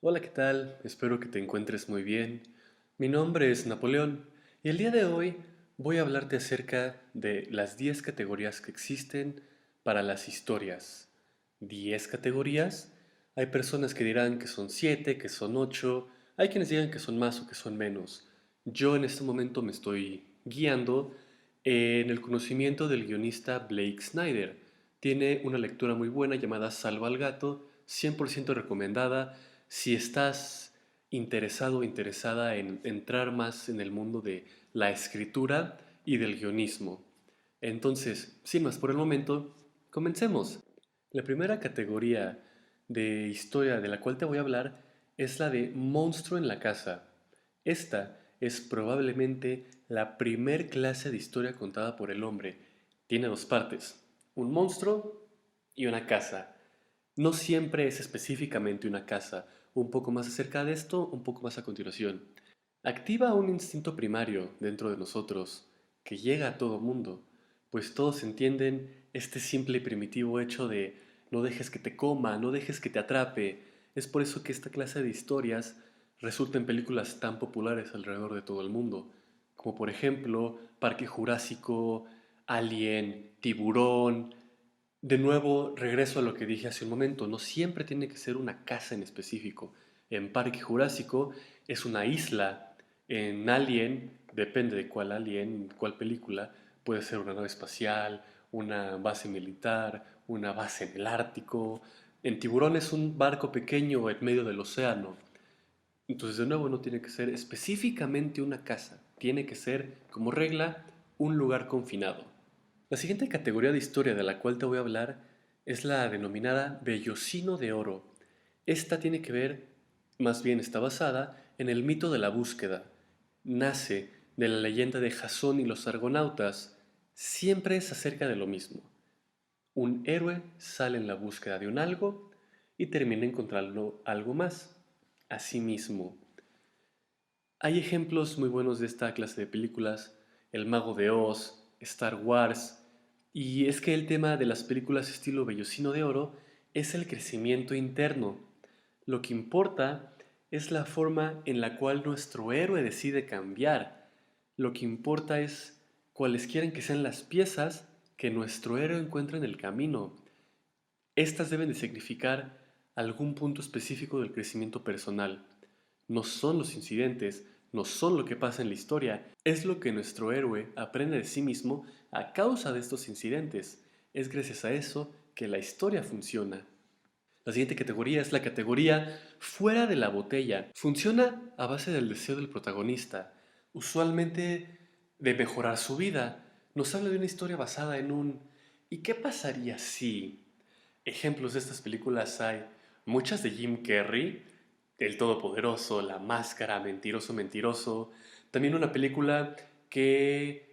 Hola, ¿qué tal? Espero que te encuentres muy bien. Mi nombre es Napoleón y el día de hoy voy a hablarte acerca de las 10 categorías que existen para las historias. ¿10 categorías? Hay personas que dirán que son 7, que son 8, hay quienes digan que son más o que son menos. Yo en este momento me estoy guiando en el conocimiento del guionista Blake Snyder. Tiene una lectura muy buena llamada Salva al Gato, 100% recomendada si estás interesado o interesada en entrar más en el mundo de la escritura y del guionismo. Entonces, sin más por el momento, comencemos. La primera categoría de historia de la cual te voy a hablar es la de monstruo en la casa. Esta es probablemente la primer clase de historia contada por el hombre. Tiene dos partes, un monstruo y una casa. No siempre es específicamente una casa, un poco más acerca de esto, un poco más a continuación. Activa un instinto primario dentro de nosotros que llega a todo mundo, pues todos entienden este simple y primitivo hecho de no dejes que te coma, no dejes que te atrape. Es por eso que esta clase de historias resulta en películas tan populares alrededor de todo el mundo, como por ejemplo Parque Jurásico, Alien, Tiburón. De nuevo, regreso a lo que dije hace un momento, no siempre tiene que ser una casa en específico. En Parque Jurásico es una isla, en Alien, depende de cuál Alien, cuál película, puede ser una nave espacial, una base militar, una base en el Ártico. En Tiburón es un barco pequeño en medio del océano. Entonces, de nuevo, no tiene que ser específicamente una casa, tiene que ser, como regla, un lugar confinado. La siguiente categoría de historia de la cual te voy a hablar es la denominada Vellocino de Oro. Esta tiene que ver, más bien está basada en el mito de la búsqueda. Nace de la leyenda de Jasón y los argonautas. Siempre es acerca de lo mismo. Un héroe sale en la búsqueda de un algo y termina encontrando algo más. Asimismo, hay ejemplos muy buenos de esta clase de películas, El Mago de Oz, Star Wars, y es que el tema de las películas estilo Vellocino de Oro es el crecimiento interno. Lo que importa es la forma en la cual nuestro héroe decide cambiar. Lo que importa es cuáles quieren que sean las piezas que nuestro héroe encuentra en el camino. Estas deben de significar algún punto específico del crecimiento personal. No son los incidentes, no son lo que pasa en la historia, es lo que nuestro héroe aprende de sí mismo a causa de estos incidentes. Es gracias a eso que la historia funciona. La siguiente categoría es la categoría fuera de la botella. Funciona a base del deseo del protagonista, usualmente de mejorar su vida. Nos habla de una historia basada en un ¿y qué pasaría si? Ejemplos de estas películas hay muchas de Jim Carrey, El Todopoderoso, La Máscara, Mentiroso, Mentiroso. También una película que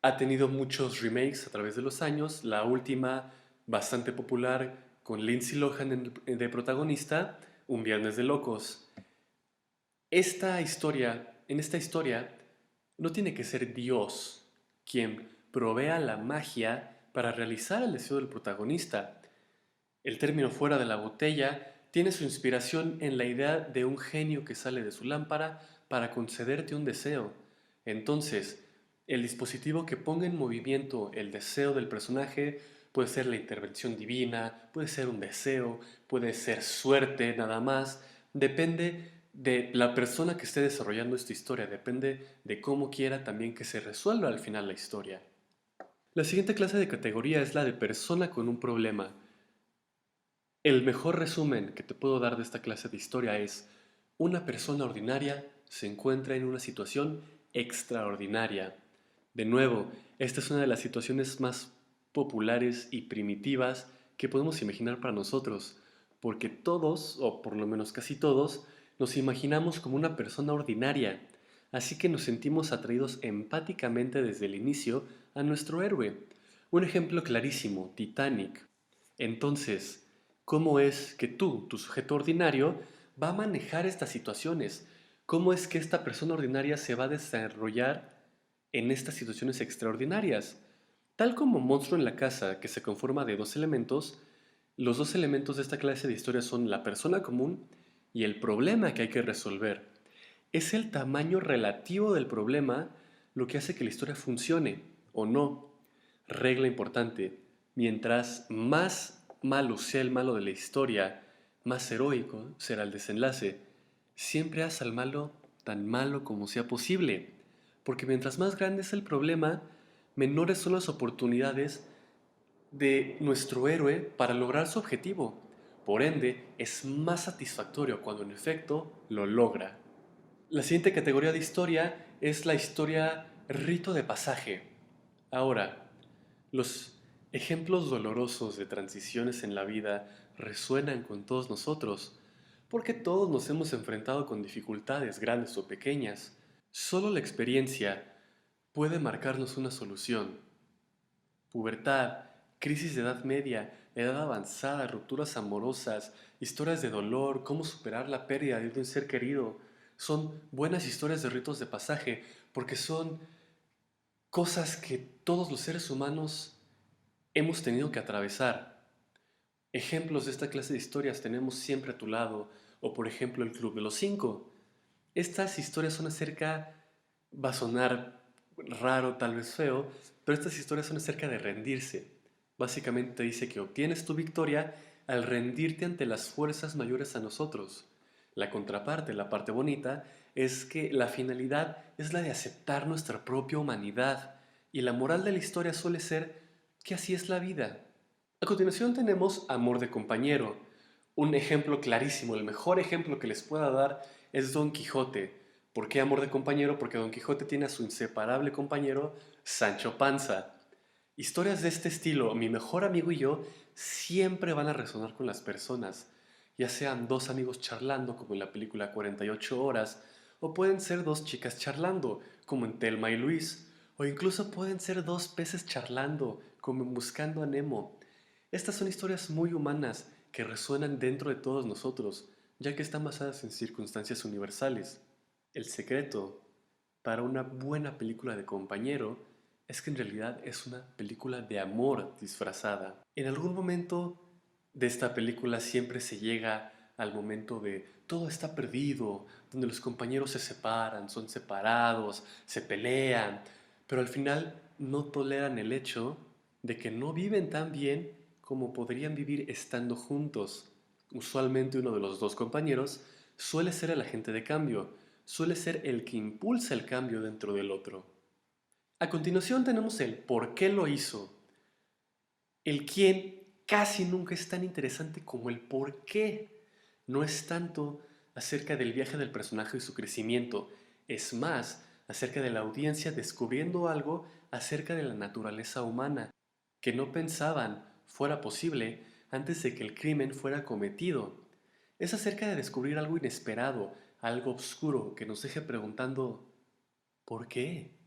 ha tenido muchos remakes a través de los años. La última, bastante popular, con Lindsay Lohan de protagonista, Un Viernes de Locos. En esta historia, no tiene que ser Dios quien provea la magia para realizar el deseo del protagonista. El término fuera de la botella tiene su inspiración en la idea de un genio que sale de su lámpara para concederte un deseo. Entonces, el dispositivo que ponga en movimiento el deseo del personaje puede ser la intervención divina, puede ser un deseo, puede ser suerte nada más, depende de la persona que esté desarrollando esta historia, depende de cómo quiera también que se resuelva al final la historia. La siguiente clase de categoría es la de persona con un problema. El mejor resumen que te puedo dar de esta clase de historia es: una persona ordinaria se encuentra en una situación extraordinaria. De nuevo, esta es una de las situaciones más populares y primitivas que podemos imaginar para nosotros, porque todos, o por lo menos casi todos, nos imaginamos como una persona ordinaria, así que nos sentimos atraídos empáticamente desde el inicio a nuestro héroe. Un ejemplo clarísimo, Titanic. Entonces, ¿cómo es que tú, tu sujeto ordinario, va a manejar estas situaciones? ¿Cómo es que esta persona ordinaria se va a desarrollar en estas situaciones extraordinarias? Tal como Monstruo en la Casa, que se conforma de dos elementos, los dos elementos de esta clase de historia son la persona común y el problema que hay que resolver. Es el tamaño relativo del problema lo que hace que la historia funcione o no. Regla importante, mientras más malo sea el malo de la historia, más heroico será el desenlace. Siempre haz al malo tan malo como sea posible, porque mientras más grande es el problema, menores son las oportunidades de nuestro héroe para lograr su objetivo. Por ende, es más satisfactorio cuando en efecto lo logra. La siguiente categoría de historia es la historia rito de pasaje. Ahora, los ejemplos dolorosos de transiciones en la vida resuenan con todos nosotros, porque todos nos hemos enfrentado con dificultades grandes o pequeñas. Solo la experiencia puede marcarnos una solución. Pubertad, crisis de edad media, edad avanzada, rupturas amorosas, historias de dolor, cómo superar la pérdida de un ser querido. Son buenas historias de ritos de pasaje porque son cosas que todos los seres humanos hemos tenido que atravesar. Ejemplos de esta clase de historias tenemos siempre a tu lado, o por ejemplo el Club de los Cinco. Estas historias son acerca, va a sonar raro, tal vez feo, pero estas historias son acerca de rendirse. Básicamente te dice que obtienes tu victoria al rendirte ante las fuerzas mayores a nosotros. La contraparte, la parte bonita, es que la finalidad es la de aceptar nuestra propia humanidad, y la moral de la historia suele ser que así es la vida. A continuación tenemos Amor de compañero. Un ejemplo clarísimo, el mejor ejemplo que les pueda dar es Don Quijote. ¿Por qué Amor de compañero? Porque Don Quijote tiene a su inseparable compañero Sancho Panza. Historias de este estilo, mi mejor amigo y yo, siempre van a resonar con las personas, ya sean dos amigos charlando, como en la película 48 horas, o pueden ser dos chicas charlando, como en Thelma y Luis, o incluso pueden ser dos peces charlando, como en Buscando a Nemo. Estas son historias muy humanas que resuenan dentro de todos nosotros, ya que están basadas en circunstancias universales. El secreto para una buena película de compañero es que en realidad es una película de amor disfrazada. En algún momento de esta película siempre se llega al momento de todo está perdido, donde los compañeros se separan, son separados, se pelean, pero al final no toleran el hecho de que no viven tan bien como podrían vivir estando juntos. Usualmente uno de los dos compañeros suele ser el agente de cambio, suele ser el que impulsa el cambio dentro del otro. A continuación tenemos el por qué lo hizo. El quién casi nunca es tan interesante como el por qué. No es tanto acerca del viaje del personaje y su crecimiento, es más acerca de la audiencia descubriendo algo acerca de la naturaleza humana, que no pensaban fuera posible antes de que el crimen fuera cometido. Es acerca de descubrir algo inesperado, algo oscuro que nos deje preguntando ¿por qué?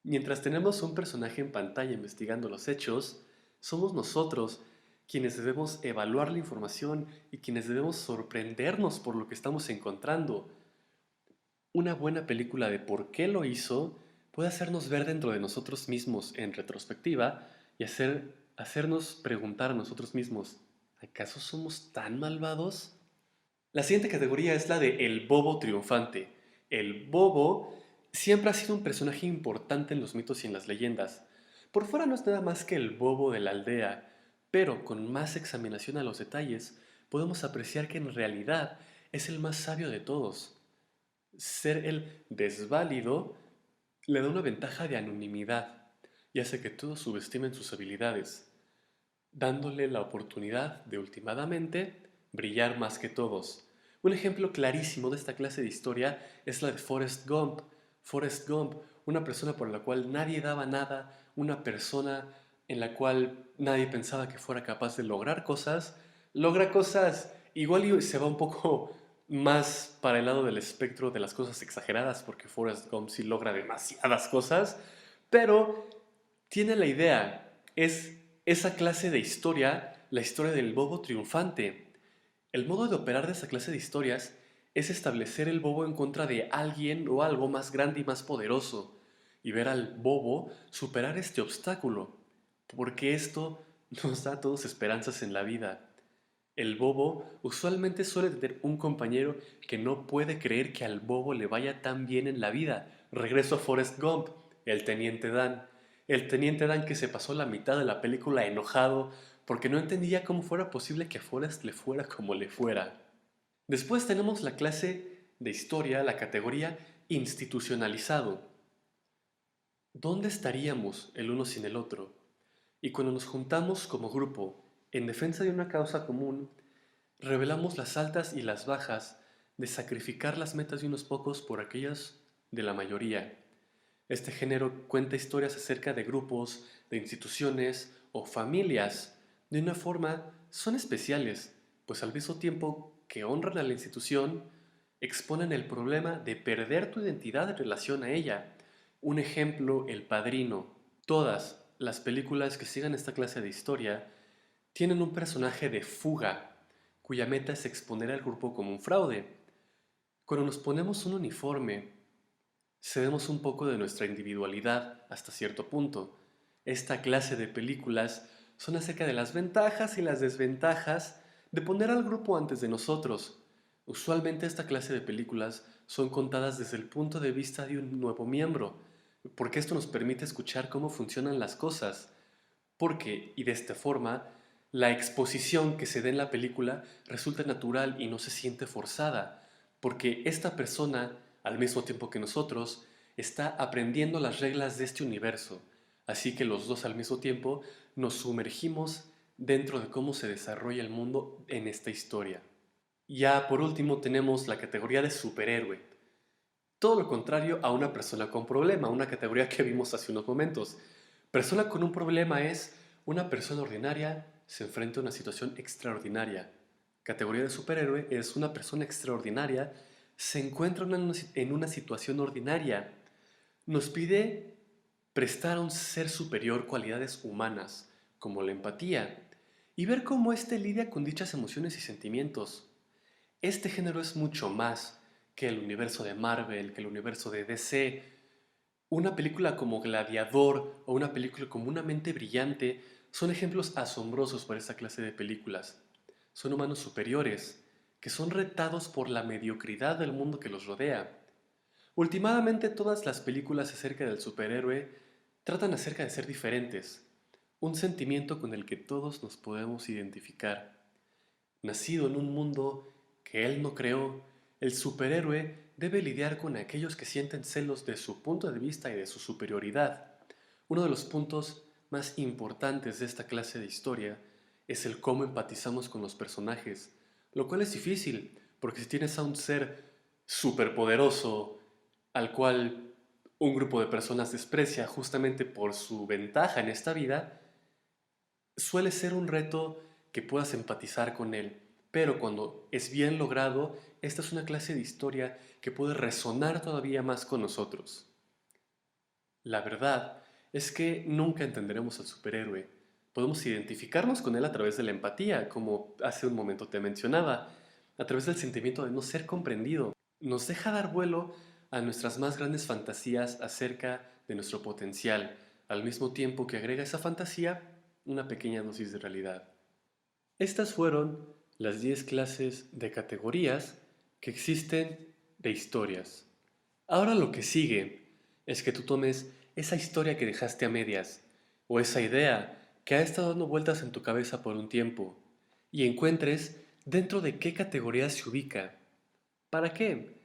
Mientras tenemos un personaje en pantalla investigando los hechos, somos nosotros quienes debemos evaluar la información y quienes debemos sorprendernos por lo que estamos encontrando. Una buena película de por qué lo hizo puede hacernos ver dentro de nosotros mismos en retrospectiva y hacernos preguntar a nosotros mismos, ¿acaso somos tan malvados? La siguiente categoría es la de el bobo triunfante. El bobo siempre ha sido un personaje importante en los mitos y en las leyendas. Por fuera no es nada más que el bobo de la aldea, pero con más examinación a los detalles podemos apreciar que en realidad es el más sabio de todos. Ser el desválido le da una ventaja de anonimidad y hace que todos subestimen sus habilidades, dándole la oportunidad de últimamente brillar más que todos. Un ejemplo clarísimo de esta clase de historia es la de Forrest Gump. Forrest Gump, una persona por la cual nadie daba nada, una persona en la cual nadie pensaba que fuera capaz de lograr cosas, logra cosas igual y se va un poco más para el lado del espectro de las cosas exageradas, porque Forrest Gump sí logra demasiadas cosas, pero tiene la idea, es esa clase de historia, la historia del bobo triunfante. El modo de operar de esa clase de historias es establecer el bobo en contra de alguien o algo más grande y más poderoso, y ver al bobo superar este obstáculo, porque esto nos da a todos esperanzas en la vida. El bobo usualmente suele tener un compañero que no puede creer que al bobo le vaya tan bien en la vida. Regreso a Forrest Gump, el teniente Dan. El teniente Dan que se pasó la mitad de la película enojado porque no entendía cómo fuera posible que a Forrest le fuera como le fuera. Después tenemos la clase de historia, la categoría institucionalizado. ¿Dónde estaríamos el uno sin el otro? Y cuando nos juntamos como grupo en defensa de una causa común, revelamos las altas y las bajas de sacrificar las metas de unos pocos por aquellas de la mayoría. Este género cuenta historias acerca de grupos, de instituciones o familias. De una forma, son especiales, pues al mismo tiempo que honran a la institución, exponen el problema de perder tu identidad en relación a ella. Un ejemplo, El Padrino. Todas las películas que sigan esta clase de historia tienen un personaje de fuga, cuya meta es exponer al grupo como un fraude. Cuando nos ponemos un uniforme, cedemos un poco de nuestra individualidad hasta cierto punto. Esta clase de películas son acerca de las ventajas y las desventajas de poner al grupo antes de nosotros. Usualmente esta clase de películas son contadas desde el punto de vista de un nuevo miembro, porque esto nos permite escuchar cómo funcionan las cosas, porque, y de esta forma, la exposición que se da en la película resulta natural y no se siente forzada, porque esta persona, al mismo tiempo que nosotros, está aprendiendo las reglas de este universo, así que los dos al mismo tiempo nos sumergimos dentro de cómo se desarrolla el mundo en esta historia. Ya por último tenemos la categoría de superhéroe, todo lo contrario a una persona con problema, una categoría que vimos hace unos momentos. Persona con un problema es una persona ordinaria se enfrenta a una situación extraordinaria. Categoría de superhéroe es una persona extraordinaria se encuentra en una situación ordinaria. Nos pide prestar a un ser superior cualidades humanas, como la empatía, y ver cómo éste lidia con dichas emociones y sentimientos. Este género es mucho más que el universo de Marvel, que el universo de DC. Una película como Gladiador o una película como Una mente brillante son ejemplos asombrosos para esta clase de películas. Son humanos superiores, que son retados por la mediocridad del mundo que los rodea. Últimamente todas las películas acerca del superhéroe tratan acerca de ser diferentes, un sentimiento con el que todos nos podemos identificar. Nacido en un mundo que él no creó, el superhéroe debe lidiar con aquellos que sienten celos de su punto de vista y de su superioridad. Uno de los puntos más importantes de esta clase de historia es el cómo empatizamos con los personajes, lo cual es difícil, porque si tienes a un ser superpoderoso al cual un grupo de personas desprecia justamente por su ventaja en esta vida, suele ser un reto que puedas empatizar con él, pero cuando es bien logrado, esta es una clase de historia que puede resonar todavía más con nosotros. La verdad es que nunca entenderemos al superhéroe. Podemos identificarnos con él a través de la empatía, como hace un momento te mencionaba, a través del sentimiento de no ser comprendido. Nos deja dar vuelo a nuestras más grandes fantasías acerca de nuestro potencial, al mismo tiempo que agrega a esa fantasía una pequeña dosis de realidad. Estas fueron las 10 clases de categorías que existen de historias. Ahora lo que sigue es que tú tomes esa historia que dejaste a medias o esa idea que ha estado dando vueltas en tu cabeza por un tiempo y encuentres dentro de qué categoría se ubica. ¿Para qué?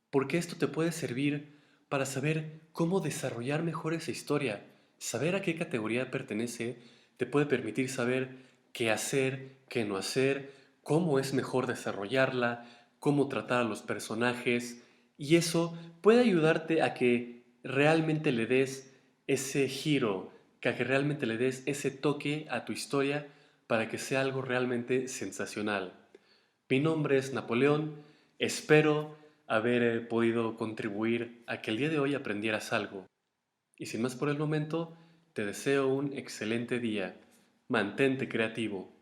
Porque esto te puede servir para saber cómo desarrollar mejor esa historia. Saber a qué categoría pertenece te puede permitir saber qué hacer, qué no hacer, cómo es mejor desarrollarla, cómo tratar a los personajes, y eso puede ayudarte a que realmente le des ese giro, que a que realmente le des ese toque a tu historia para que sea algo realmente sensacional. Mi nombre es Napoleón, espero haber podido contribuir a que el día de hoy aprendieras algo. Y sin más por el momento, te deseo un excelente día. Mantente creativo.